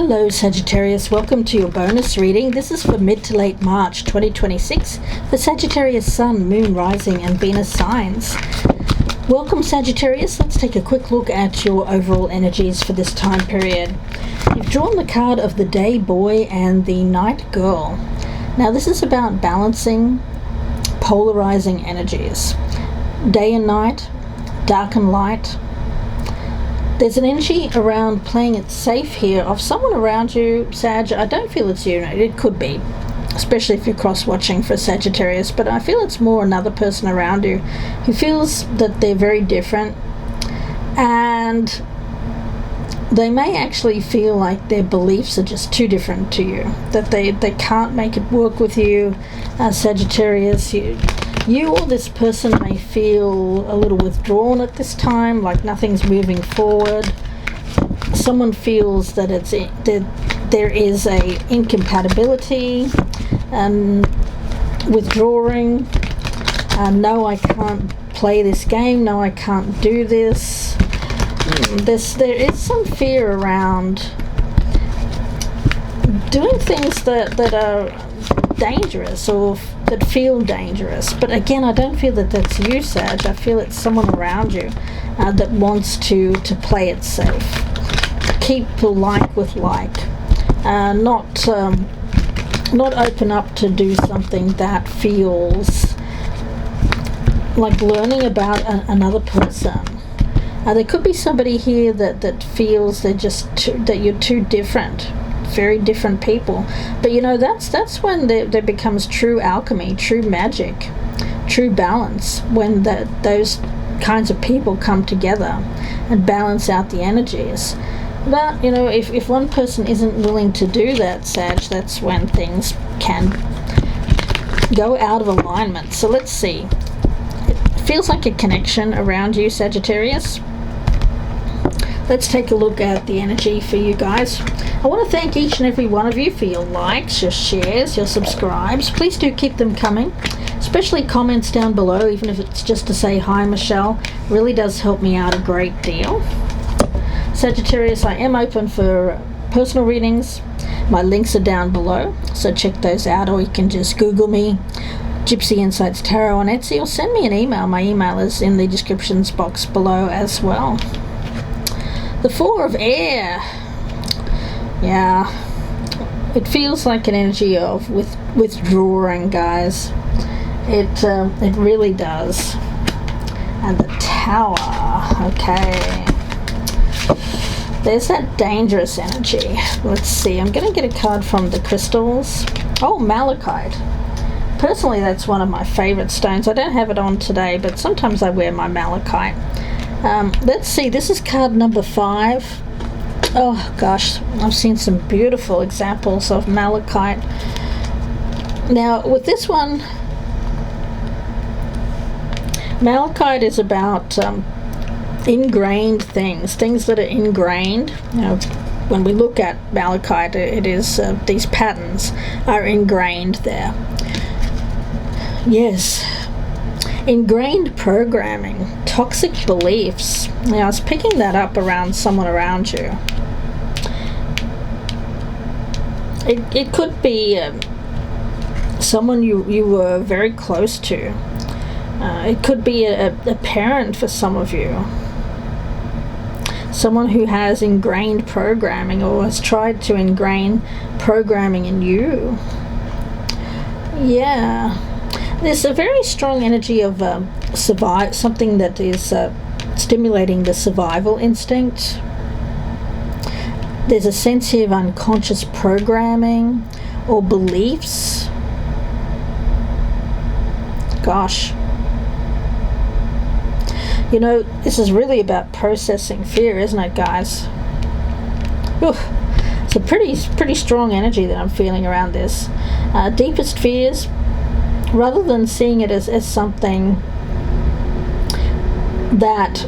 Hello Sagittarius, welcome to your bonus reading. This is for mid to late March 2026 for Sagittarius Sun, Moon, Rising and Venus signs. Welcome Sagittarius, let's take a quick look at your overall energies for this time period. You've drawn the card of the Day Boy and the Night Girl. Now this is about balancing polarizing energies. Day and night, dark and light. There's an energy around playing it safe here of someone around you, Sag. I don't feel it's you. It could be, especially if you're cross-watching for Sagittarius, but I feel it's more another person around you who feels that they're very different, and they may actually feel like their beliefs are just too different to you, that they can't make it work with you, Sagittarius. You or this person may feel a little withdrawn at this time, like nothing's moving forward. Someone feels that there is a incompatibility and withdrawing. No, I can't play this game. No, I can't do this. There is some fear around doing things that are dangerous or that feel dangerous, but again, I don't feel that that's you, Sag. I feel it's someone around you that wants to play it safe, keep like with like, not open up to do something that feels like learning about another person. There could be somebody here that feels that you're too different. Very different people, but you know that's when there becomes true alchemy, true magic, true balance, when those kinds of people come together and balance out the energies. But you know, if one person isn't willing to do that, Sag, that's when things can go out of alignment. So let's see. It feels like a connection around you, Sagittarius. Let's take a look at the energy for you guys. I want to thank each and every one of you for your likes, your shares, your subscribes. Please do keep them coming, especially comments down below, even if it's just to say hi Michelle. Really does help me out a great deal. Sagittarius, I am open for personal readings. My links are down below, so check those out, or you can just Google me, Gypsy Insights Tarot on Etsy, or send me an email. My email is in the descriptions box below as well. The Four of Air. Yeah, it feels like an energy of withdrawing, guys. It really does. And the Tower. Okay. There's that dangerous energy. Let's see. I'm going to get a card from the crystals. Oh, malachite. Personally, that's one of my favorite stones. I don't have it on today, but sometimes I wear my malachite. Let's see. This is card number 5. Oh gosh, I've seen some beautiful examples of malachite. Now with this one, malachite is about ingrained things that are ingrained. You know, when we look at malachite, it is these patterns are ingrained there. Yes, ingrained programming, toxic beliefs. Now I was picking that up around someone around you. It could be someone you were very close to. It could be a parent for some of you. Someone who has ingrained programming or has tried to ingrain programming in you. Yeah. There's a very strong energy of something that is stimulating the survival instinct. There's a sense here of unconscious programming or beliefs. Gosh. You know, this is really about processing fear, isn't it, guys? Oof. It's a pretty strong energy that I'm feeling around this. Deepest fears, rather than seeing it as something that...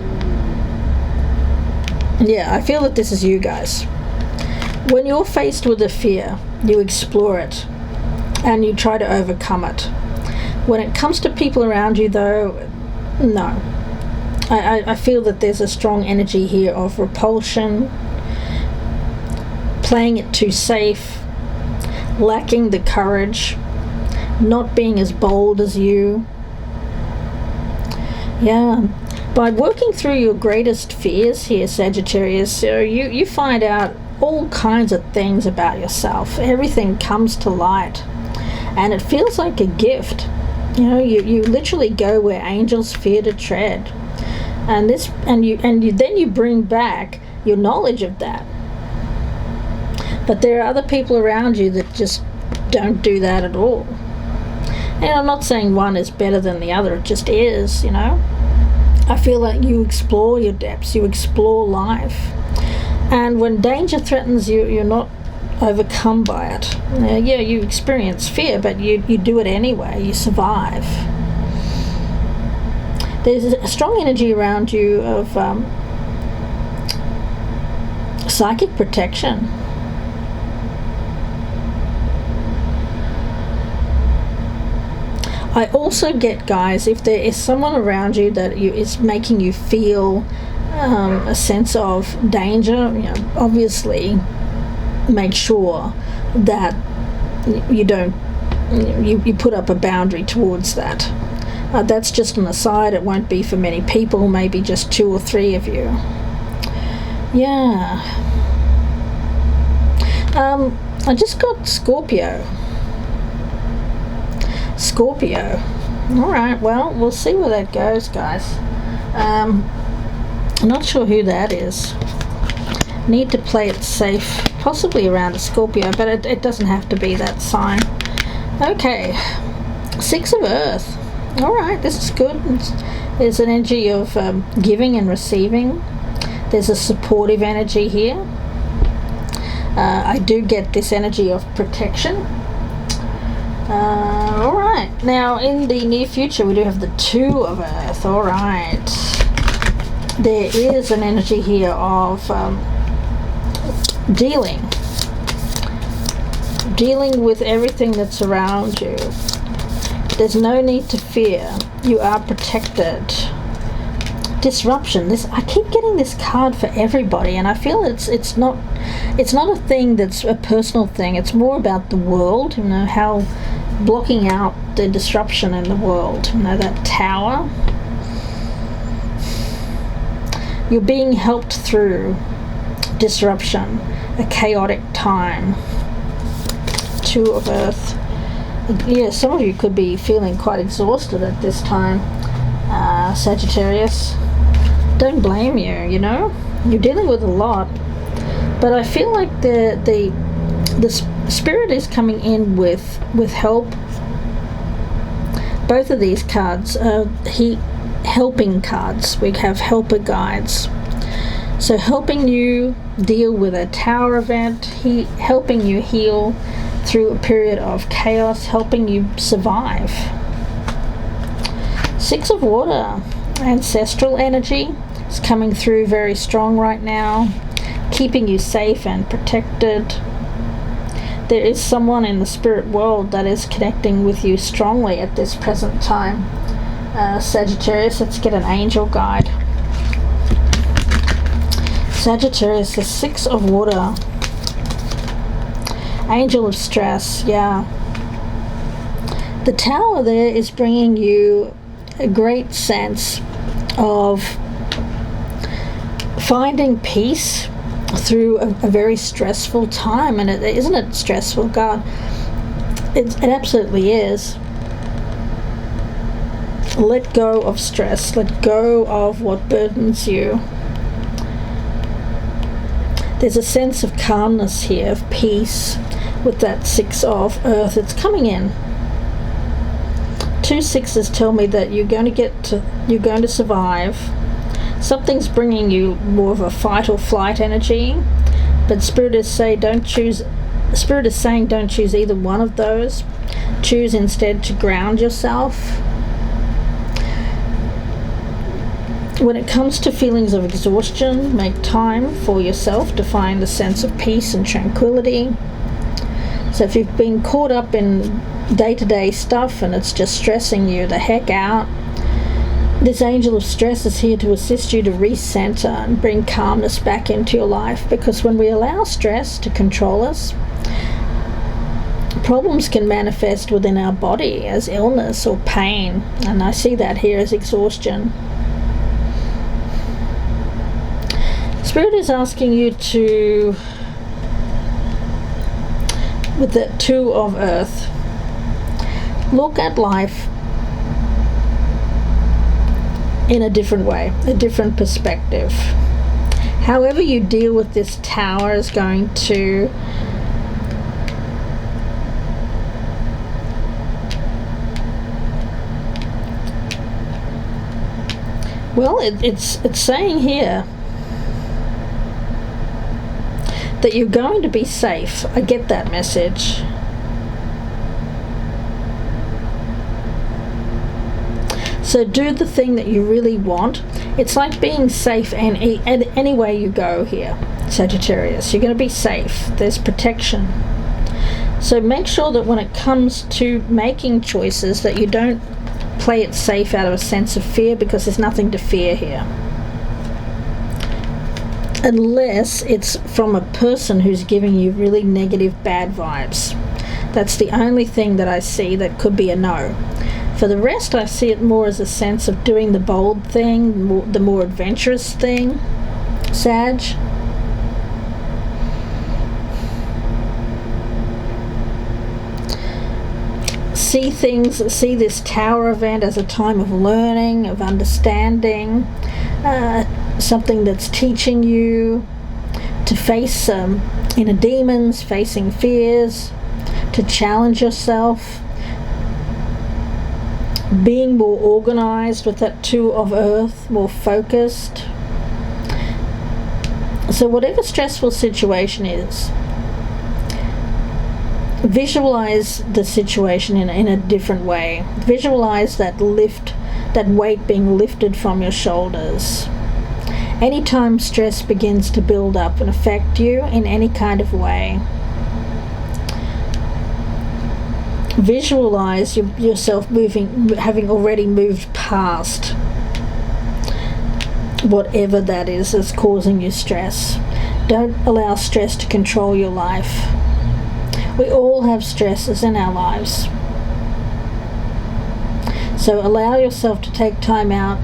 Yeah, I feel that this is you guys. When you're faced with a fear, you explore it and you try to overcome it. When it comes to people around you, though, no. I feel that there's a strong energy here of repulsion, playing it too safe, lacking the courage, not being as bold as you. Yeah, by working through your greatest fears here, Sagittarius, so you find out all kinds of things about yourself. Everything comes to light, and it feels like a gift. You know, you literally go where angels fear to tread, and then you bring back your knowledge of that. But there are other people around you that just don't do that at all. And I'm not saying one is better than the other, it just is, you know. I feel like you explore your depths, you explore life. And when danger threatens you, you're not overcome by it. Yeah, you experience fear, but you do it anyway, you survive. There's a strong energy around you of psychic protection. I also get, guys, if there is someone around you that is making you feel a sense of danger, you know, obviously make sure that you don't, you put up a boundary towards that. That's just an aside. It won't be for many people, maybe just 2 or 3 of you. Yeah. I just got Scorpio. Alright, well, we'll see where that goes, guys. I'm not sure who that is. Need to play it safe, possibly around a Scorpio, but it doesn't have to be that sign. Okay, 6 of Earth. Alright, this is good. There's an energy of giving and receiving. There's a supportive energy here. I do get this energy of protection. Alright, now in the near future we do have the 2 of Earth. Alright, there is an energy here of dealing with everything that's around you. There's no need to fear. You are protected. Disruption. I keep getting this card for everybody, and I feel it's not a thing that's a personal thing. It's more about the world. You know, how blocking out the disruption in the world. You know, that tower. You're being helped through disruption, a chaotic time. 2 of Earth. Yeah, some of you could be feeling quite exhausted at this time, Sagittarius. Don't blame you, you know? You're dealing with a lot. But I feel like the Spirit is coming in with help. Both of these cards are helping cards. We have helper guides. So helping you deal with a tower event, helping you heal through a period of chaos, helping you survive. 6 of Water, ancestral energy is coming through very strong right now, keeping you safe and protected. There is someone in the spirit world that is connecting with you strongly at this present time. Sagittarius, let's get an angel guide. Sagittarius, the 6 of Water. Angel of stress, yeah. The tower there is bringing you a great sense of finding peace through a very stressful time. And isn't it stressful? God, it absolutely is. Let go of stress. Let go of what burdens you. There's a sense of calmness here, of peace, with that 6 of Earth. It's coming in. 2 6s tell me that you're going to survive. Something's bringing you more of a fight or flight energy, but Spirit is saying don't choose either one of those. Choose instead to ground yourself. When it comes to feelings of exhaustion, make time for yourself to find a sense of peace and tranquility. So if you've been caught up in day-to-day stuff and it's just stressing you the heck out, This angel of stress is here to assist you to recenter and bring calmness back into your life, because when we allow stress to control us, problems can manifest within our body as illness or pain, and I see that here as exhaustion. Spirit is asking you to, with the Two of Earth, look at life in a different way, a different perspective. However you deal with this Tower is going to well, it's saying here that you're going to be safe. I get that message. So do the thing that you really want. It's like being safe any way you go here, Sagittarius. You're going to be safe. There's protection. So make sure that when it comes to making choices that you don't play it safe out of a sense of fear, because there's nothing to fear here. Unless it's from a person who's giving you really negative, bad vibes. That's the only thing that I see that could be a no. For the rest, I see it more as a sense of doing the bold thing, the more adventurous thing, Sag. See this Tower event as a time of learning, of understanding, something that's teaching you to face inner demons, facing fears, to challenge yourself, being more organized with that Two of Earth, more focused. So whatever stressful situation is, visualize the situation in a different way. Visualize that weight being lifted from your shoulders. Anytime stress begins to build up and affect you in any kind of way, visualize yourself having already moved past whatever that is that's causing you stress. Don't allow stress to control your life. We all have stresses in our lives. So allow yourself to take time out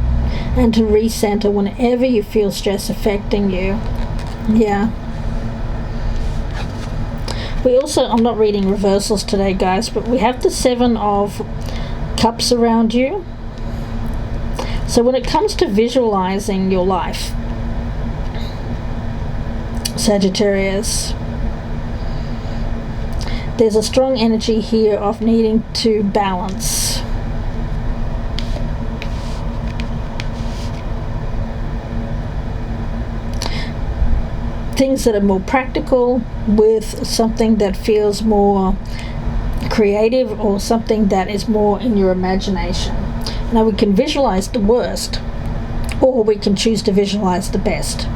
and to recenter whenever you feel stress affecting you. Yeah. We also, I'm not reading reversals today, guys, but we have the Seven of Cups around you. So when it comes to visualizing your life, Sagittarius, there's a strong energy here of needing to balance. Things that are more practical with something that feels more creative, or something that is more in your imagination. Now we can visualize the worst, or we can choose to visualize the best.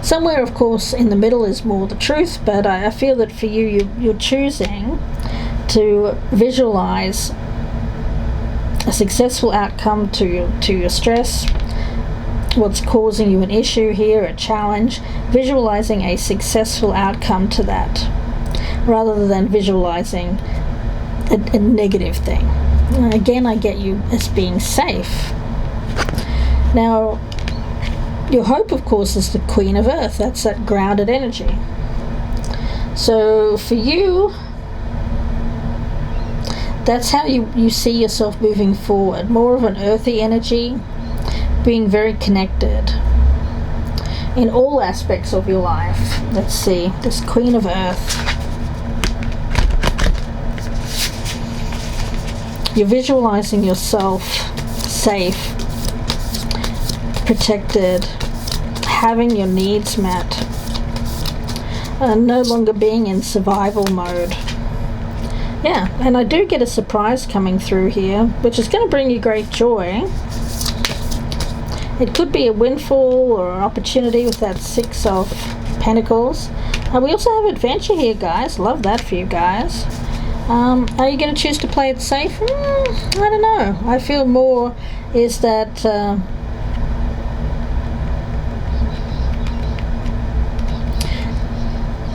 Somewhere, of course, in the middle is more the truth, but I feel that for you're choosing to visualize a successful outcome to your stress, what's causing you an issue here, a challenge, visualizing a successful outcome to that, rather than visualizing a negative thing. Again, I get you as being safe. Now, your hope, of course, is the Queen of Earth. That's that grounded energy. So for you, that's how you see yourself moving forward. More of an earthy energy, being very connected in all aspects of your life. Let's see, this Queen of Earth. You're visualizing yourself safe, protected, having your needs met, no longer being in survival mode. Yeah, and I do get a surprise coming through here, which is going to bring you great joy. It could be a windfall or an opportunity with that Six of Pentacles. We also have adventure here, guys. Love that for you guys. Are you going to choose to play it safe? I don't know. I feel more is that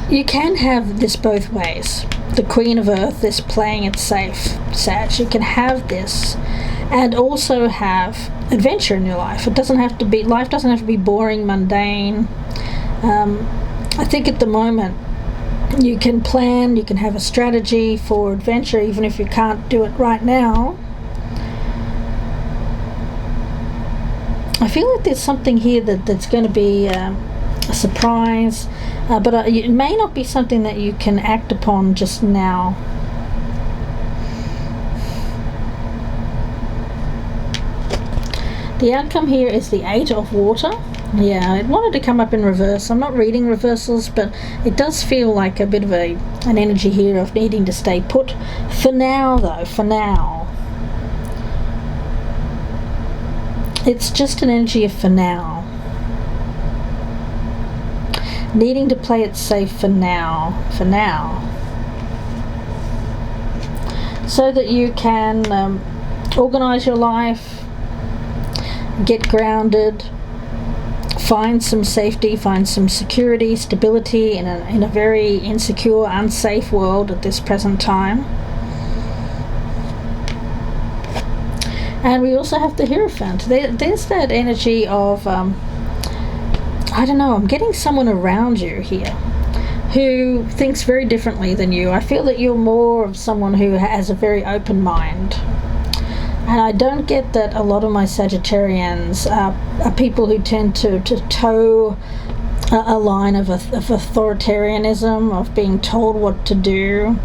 you can have this both ways. The Queen of Earth is playing it safe, Sag. You can have this and also have adventure in your life. Life doesn't have to be boring, mundane. I think at the moment you can plan, you can have a strategy for adventure even if you can't do it right now. I feel like there's something here that's going to be a surprise, but it may not be something that you can act upon just now. The outcome here is the 8 of water. Yeah, it wanted to come up in reverse. I'm not reading reversals, but it does feel like a bit of an energy here of needing to stay put. For now, though, for now. It's just an energy of for now. Needing to play it safe for now. For now. So that you can organise your life, get grounded, find some safety, find some security, stability in a very insecure, unsafe world at this present time. And we also have the Hierophant. There's that energy of, I don't know, I'm getting someone around you here who thinks very differently than you. I feel that you're more of someone who has a very open mind. And I don't get that a lot of my Sagittarians are people who tend to toe a line of authoritarianism, of being told what to do.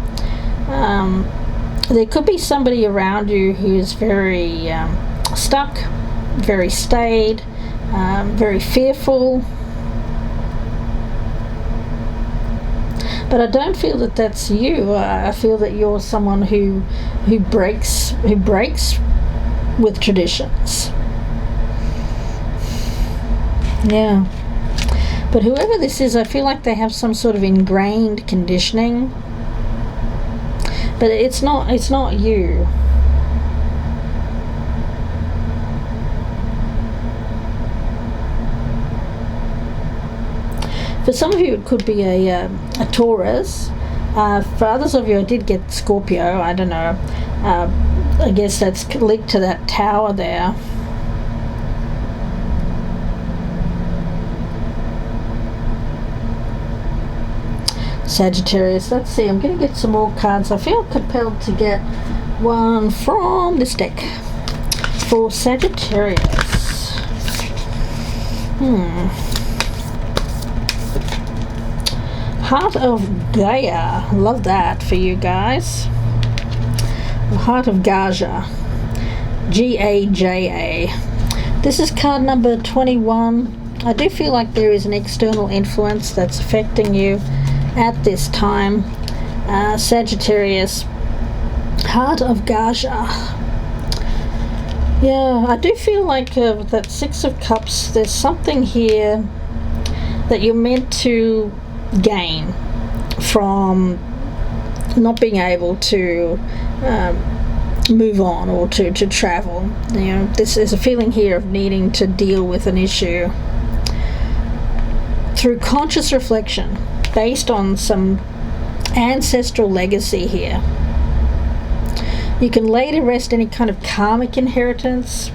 There could be somebody around you who is very stuck, very staid, very fearful. But I don't feel that that's you. I feel that you're someone who breaks with traditions. Yeah. But whoever this is, I feel like they have some sort of ingrained conditioning. But it's not you. For some of you, it could be a Taurus. For others of you, I did get Scorpio. I don't know. I guess that's linked to that tower there. Sagittarius. Let's see. I'm going to get some more cards. I feel compelled to get one from this deck for Sagittarius. Heart of Gaia. Love that for you guys. Heart of Gaja. Gaja. This is card number 21. I do feel like there is an external influence that's affecting you at this time. Sagittarius. Heart of Gaja. Yeah, I do feel like with that 6 of Cups, there's something here that you're meant to gain from not being able to move on or to travel. You know, this is a feeling here of needing to deal with an issue through conscious reflection based on some ancestral legacy here. You can lay to rest any kind of karmic inheritance.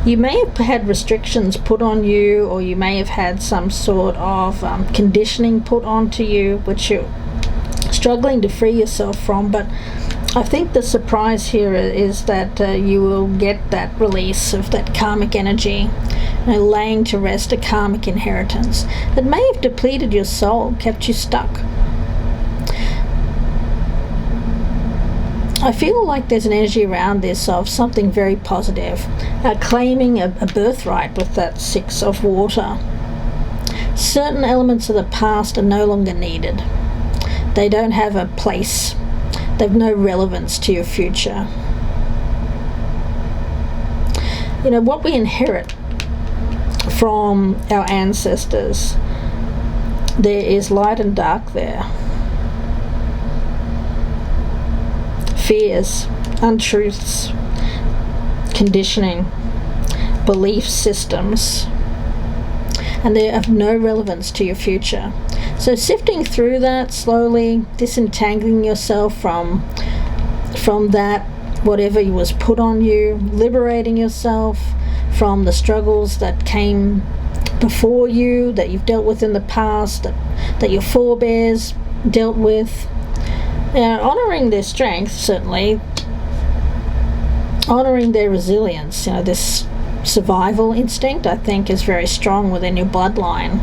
You may have had restrictions put on you, or you may have had some sort of conditioning put onto you, which you're struggling to free yourself from. But I think the surprise here is that you will get that release of that karmic energy, laying to rest a karmic inheritance that may have depleted your soul, kept you stuck. I feel like there's an energy around this of something very positive, claiming a birthright with that 6 of water. Certain elements of the past are no longer needed. They don't have a place. They've no relevance to your future. You know, what we inherit from our ancestors there is light and dark there. Fears, untruths, conditioning, belief systems, and they have no relevance to your future. So sifting through that slowly, disentangling yourself from that, whatever was put on you, liberating yourself from the struggles that came before you, that you've dealt with in the past, that your forebears dealt with. Honouring their strength, certainly, honouring their resilience. This survival instinct, I think, is very strong within your bloodline.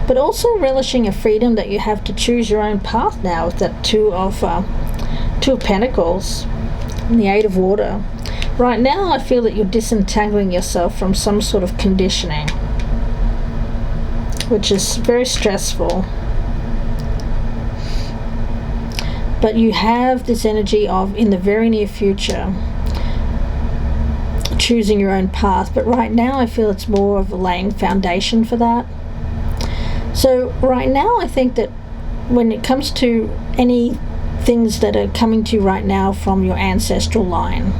But also relishing a freedom that you have to choose your own path now with that Two of Pentacles and the Eight of Water. Right now, I feel that you're disentangling yourself from some sort of conditioning, which is very stressful. But you have this energy of, in the very near future, choosing your own path. But right now, I feel it's more of a laying foundation for that. So right now, I think that when it comes to any things that are coming to you right now from your ancestral line,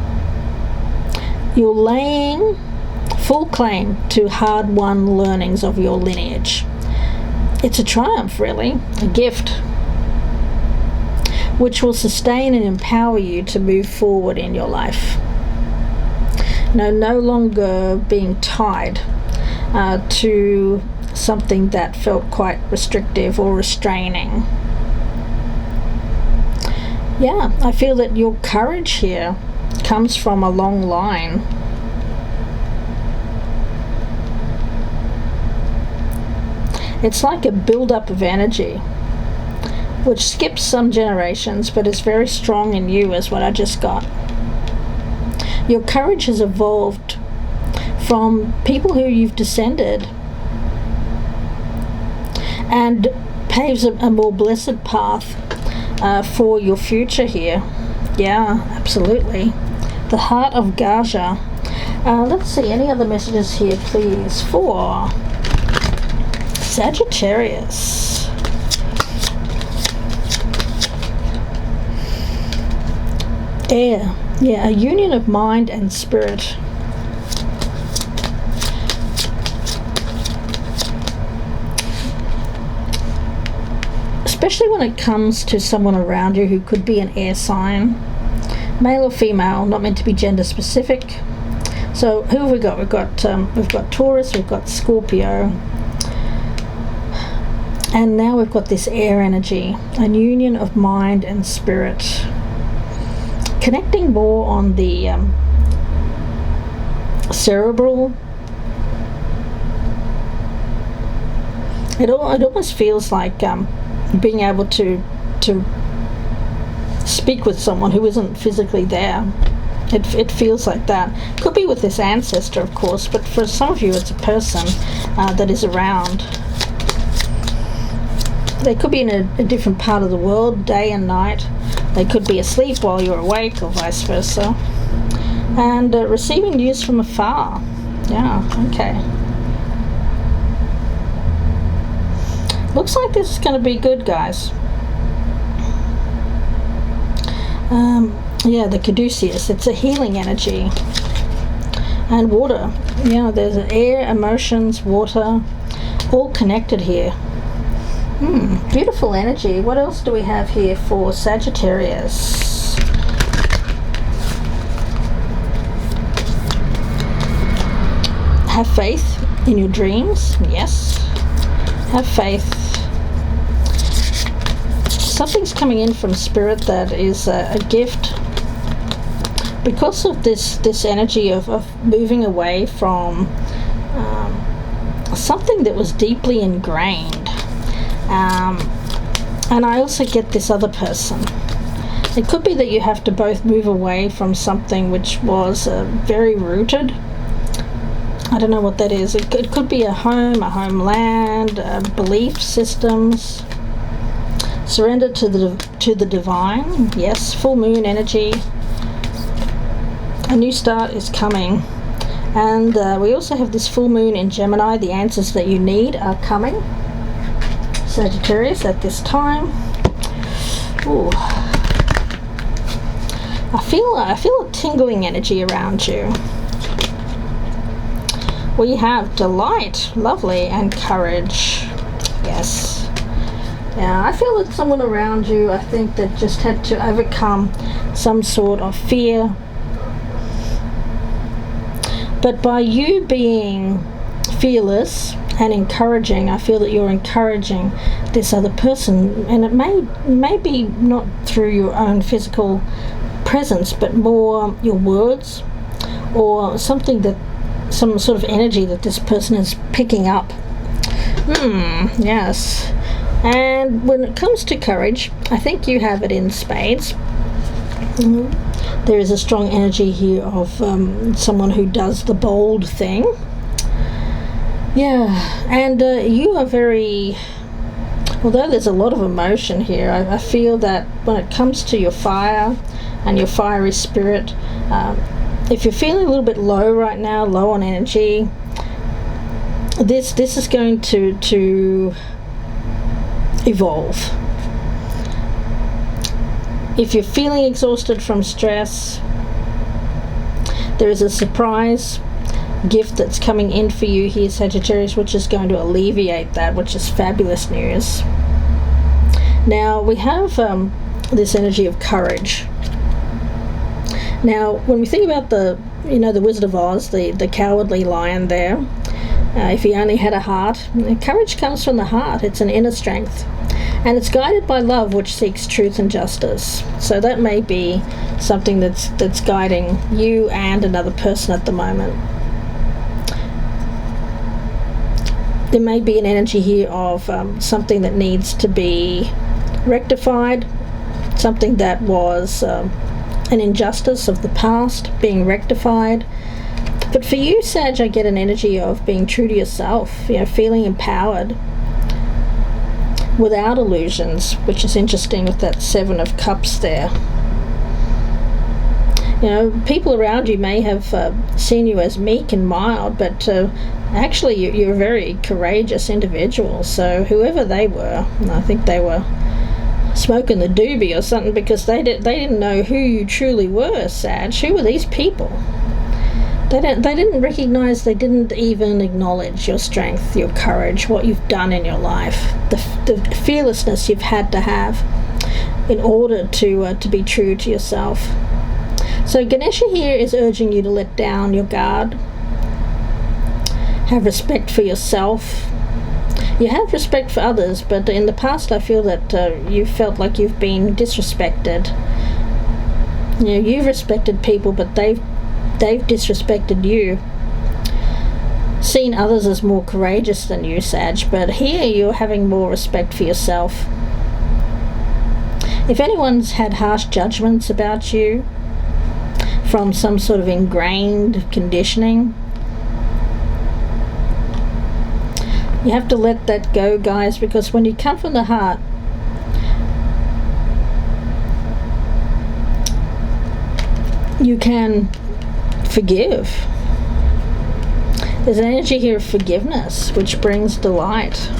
you're laying full claim to hard-won learnings of your lineage. It's a triumph, really, a gift, which will sustain and empower you to move forward in your life. No longer being tied to something that felt quite restrictive or restraining. Yeah, I feel that your courage here comes from a long line. It's like a build-up of energy, which skips some generations, but is very strong in you, is what I just got. Your courage has evolved from people who you've descended and paves a more blessed path for your future here. Yeah, absolutely. The Heart of Gaja. Let's see, any other messages here, please, for Sagittarius. Air. Yeah, a union of mind and spirit. Especially when it comes to someone around you who could be an air sign, male or female, not meant to be gender specific. So who have we got? We've got Taurus, we've got Scorpio, and now we've got this air energy, a union of mind and spirit, connecting more on the cerebral. It almost feels like being able to speak with someone who isn't physically there. It feels like that. Could be with this ancestor, of course, but for some of you it's a person that is around. They could be in a different part of the world, day and night. They could be asleep while you're awake, or vice versa. And receiving news from afar. Yeah, okay. Looks like this is going to be good, guys. Yeah, the caduceus. It's a healing energy. And water. Yeah, there's air, emotions, water, all connected here. Beautiful energy. What else do we have here for Sagittarius? Have faith in your dreams. Yes. Have faith. Something's coming in from spirit that is a gift. Because of this energy of moving away from something that was deeply ingrained. And I also get this other person. It could be that you have to both move away from something which was very rooted. I don't know what that is. It could be a home, a homeland, belief systems. Surrender to the divine. Yes, full moon energy. A new start is coming. And we also have this full moon in Gemini. The answers that you need are coming. Sagittarius, at this time. Ooh. I feel a tingling energy around you. We have delight, lovely, and courage. Yes. Yeah, I feel that someone around you, I think, that just had to overcome some sort of fear. But by you being fearless and encouraging, I feel that you're encouraging this other person, and it may be not through your own physical presence, but more your words, or something that, some sort of energy that this person is picking up. Yes. And when it comes to courage, I think you have it in spades. There is a strong energy here of someone who does the bold thing. Yeah, and you are very, although there's a lot of emotion here, I feel that when it comes to your fire and your fiery spirit, if you're feeling a little bit low right now, low on energy, this is going to evolve. If you're feeling exhausted from stress, there is a surprise gift that's coming in for you here, Sagittarius, which is going to alleviate that, which is fabulous news. Now we have this energy of courage. Now when we think about the Wizard of Oz, the cowardly lion there, if he only had a heart, courage comes from the heart. It's an inner strength, and it's guided by love, which seeks truth and justice. So that may be something that's guiding you and another person at the moment. There may be an energy here of something that needs to be rectified, something that was an injustice of the past being rectified. But for you, Sag, I get an energy of being true to yourself, feeling empowered without illusions, which is interesting with that Seven of Cups there. People around you may have seen you as meek and mild, but actually you're a very courageous individual. So whoever they were, I think they were smoking the doobie or something, because they didn't know who you truly were, Sag. Who were these people? They didn't recognize, they didn't even acknowledge your strength, your courage, what you've done in your life, the fearlessness you've had to have in order to be true to yourself. So Ganesha here is urging you to let down your guard, have respect for yourself. You have respect for others, but in the past I feel that you felt like you've been disrespected. You've respected people, but they've disrespected you. Seen others as more courageous than you, Sag, but here you're having more respect for yourself. If anyone's had harsh judgments about you from some sort of ingrained conditioning, you have to let that go, guys, because when you come from the heart, you can forgive. There's an energy here of forgiveness, which brings delight.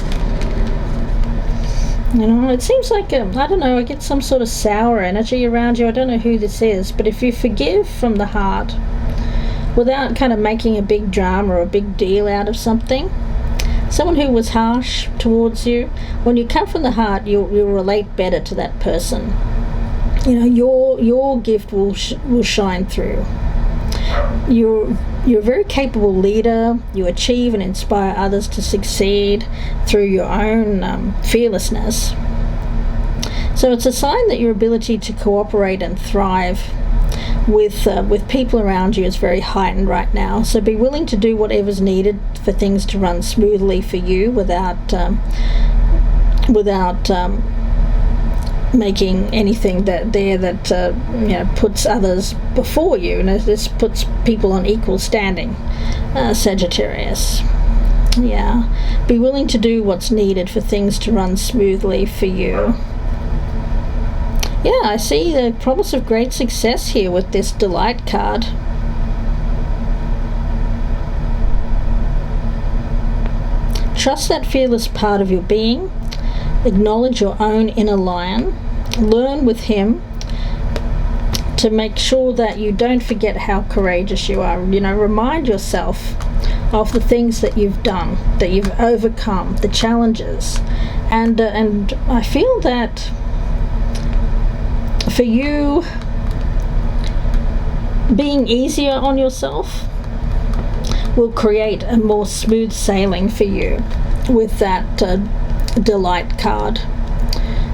It seems like, I don't know, I get some sort of sour energy around you. I don't know who this is, but if you forgive from the heart, without kind of making a big drama or a big deal out of something, someone who was harsh towards you, when you come from the heart, you'll relate better to that person. Your gift will shine through. You're a very capable leader. You achieve and inspire others to succeed through your own fearlessness. So it's a sign that your ability to cooperate and thrive with people around you is very heightened right now. So be willing to do whatever's needed for things to run smoothly for you without making anything that puts others before you. This puts people on equal standing, Sagittarius. Yeah, be willing to do what's needed for things to run smoothly for you. Yeah, I see the promise of great success here with this Delight card. Trust that fearless part of your being. acknowledge your own inner lion, learn with him to make sure that you don't forget how courageous you are. Remind yourself of the things that you've done, that you've overcome, the challenges. And I feel that for you, being easier on yourself will create a more smooth sailing for you with that delight card.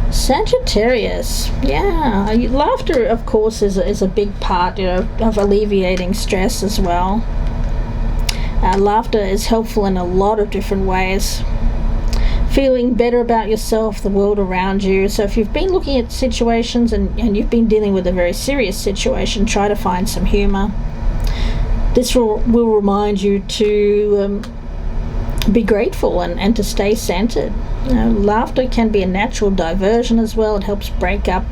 Sagittarius, yeah, laughter of course is a big part of alleviating stress as well. Laughter is helpful in a lot of different ways. Feeling better about yourself, the world around you. So if you've been looking at situations and you've been dealing with a very serious situation, try to find some humor. This will remind you to be grateful and to stay centered. Laughter can be a natural diversion as well. It helps break up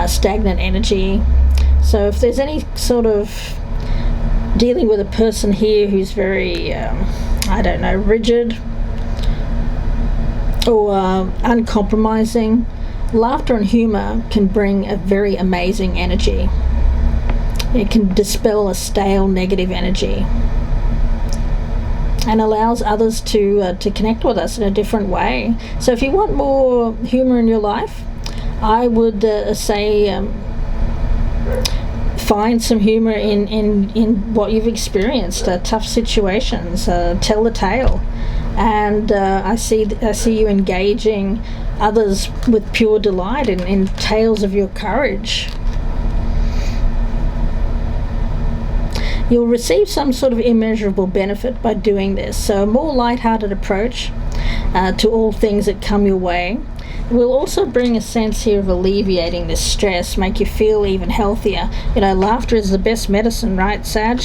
stagnant energy. So if there's any sort of dealing with a person here who's very, rigid or uncompromising, laughter and humor can bring a very amazing energy. It can dispel a stale negative energy and allows others to connect with us in a different way. So if you want more humor in your life, I would say find some humor in what you've experienced, tough situations. Tell the tale. And I see you engaging others with pure delight in tales of your courage. You'll receive some sort of immeasurable benefit by doing this. So a more light-hearted approach to all things that come your way will also bring a sense here of alleviating this stress, make you feel even healthier. Laughter is the best medicine, right, Sag?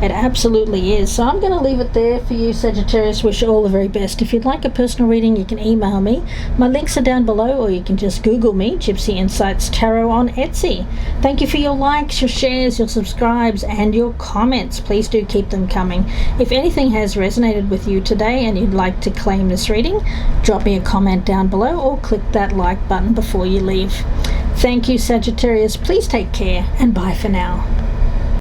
It absolutely is. So I'm going to leave it there for you, Sagittarius. Wish you all the very best. If you'd like a personal reading, you can email me. My links are down below, or you can just Google me, Gypsy Insights Tarot on Etsy. Thank you for your likes, your shares, your subscribes, and your comments. Please do keep them coming. If anything has resonated with you today and you'd like to claim this reading, drop me a comment down below or click that like button before you leave. Thank you, Sagittarius. Please take care, and bye for now.